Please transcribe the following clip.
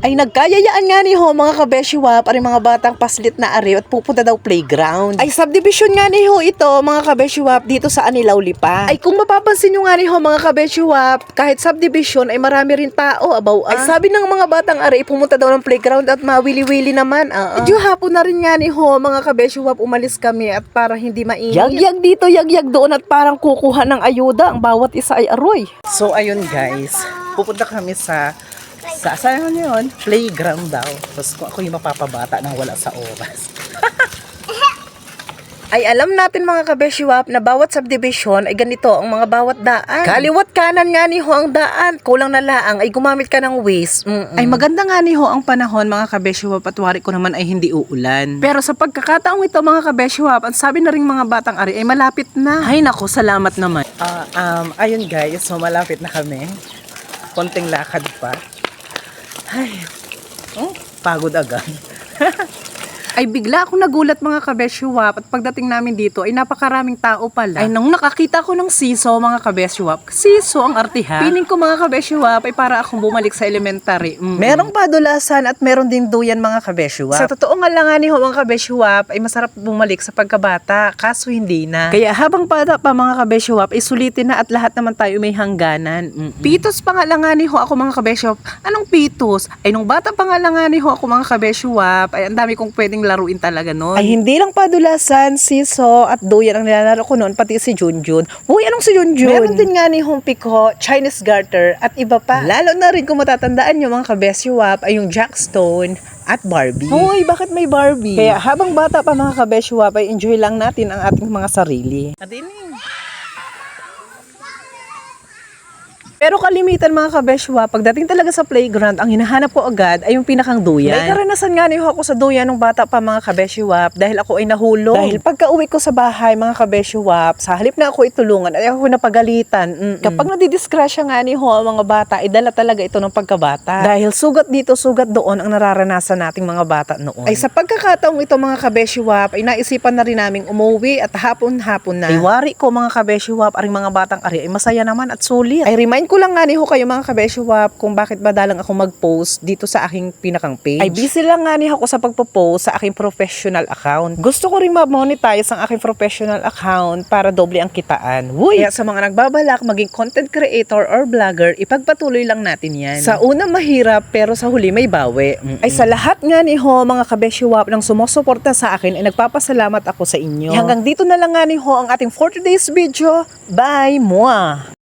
Ay nagkayayaan nga ni ho mga kabeshiwap, ari mga batang paslit na ari at pupunta daw playground. Ay subdivision nga ni ho ito mga kabeshiwap dito sa Anilaw Lipa. Ay kung mapapansin nyo nga ni ho mga kabeshiwap, kahit subdivision ay marami rin tao abaw. Ay sabi ng mga batang ari pumunta daw ng playground at mawili-wili naman. Medyo hapon na rin nga ni ho mga kabeshiwap, umalis kami at para hindi mainit. Yagyag dito, yagyag doon at parang kukuha ng ayuda ang bawat isa ay aroy. So ayun guys, pupunta kami sa saan yun? Playground daw. Tapos ako yung mapapabata nang wala sa oras. Ay alam natin mga kabeshiwap na bawat subdivision ay ganito ang mga bawat daan. Kaliwat kanan nga ni ho ang daan. Kulang na laang ay gumamit ka ng Waze. Ay maganda nga ni ho ang panahon mga kabeshiwap at wari ko naman ay hindi uulan. Pero sa pagkakataong ito mga kabeshiwap, ang sabi na rin mga batang ari ay malapit na. Ay nako, salamat naman. Ayun guys, so malapit na kami. Konting lakad pa. Ay, pagod agad. Ay bigla akong nagulat mga kabeshiwap at pagdating namin dito ay napakaraming tao pala. Ay nung nakakita ko ng siso mga kabeshiwap, siso ang artihan. Piling ko mga kabeshiwap ay para akong bumalik sa elementary. Merong padulasan at meron din duyan mga kabeshiwap. Sa totoo nga lang ni ho mga kabeshiwap ay masarap bumalik sa pagkabata, kaso hindi na. Kaya habang bata pa mga kabeshiwap ay sulitin na at lahat naman tayo may hangganan. Pitos pa nga lang ni ho ako mga kabeshiwap. Anong pitos? Ay nung bata pa nga lang ni ho ako mga kabeshiwap ay ang dami kong pwedeng laruin talaga noon. Ay hindi lang padulasan, siso at duyan ang nilalaro ko noon, pati si Junjun. Uy, anong si Junjun? Meron din nga ni Hong Pico, Chinese garter at iba pa. Lalo na rin kung matatandaan nyo mga kabeshiwap ay yung Jackstone at Barbie. Uy, bakit may Barbie? Kaya habang bata pa mga kabeshiwap ay enjoy lang natin ang ating mga sarili. Adining. Pero kalimitan mga kabeshiwap, pagdating talaga sa playground, ang hinahanap ko agad ay yung pinakang duyan. May karanasan nga niyo ako sa duyan nung bata pa mga kabeshiwap dahil ako ay nahulog. Dahil pagka uwi ko sa bahay mga kabeshiwap, sa halip na ako itulungan ay ako napagalitan. Kapag nadidiskrasya nga niyo mga bata, ay dala talaga ito ng pagkabata. Dahil sugat dito, sugat doon ang nararanasan nating mga bata noon. Ay sa pagkakataong ito mga kabeshiwap, ay naisipan na rin naming umuwi at hapon-hapon na. Ay wari ko mga kabeshiwap, aring mga batang ari ay masaya naman at sulit. Ay remind ko lang nga ni ho kayo mga kabeshiwap kung bakit ba dalang ako mag-post dito sa aking pinakang page. Ay busy lang nga ni ako sa pagpo-post sa aking professional account. Gusto ko rin ma-monetize ang aking professional account para doble ang kitaan. Uy! Kaya sa mga nagbabalak maging content creator or vlogger, ipagpatuloy lang natin yan. Sa una mahirap pero sa huli may bawi. Ay sa lahat nga ni ho mga kabeshiwap ng sumusuporta sa akin ay nagpapasalamat ako sa inyo. Hanggang dito na lang nga ni ho ang ating for today's video. Bye! Mwah!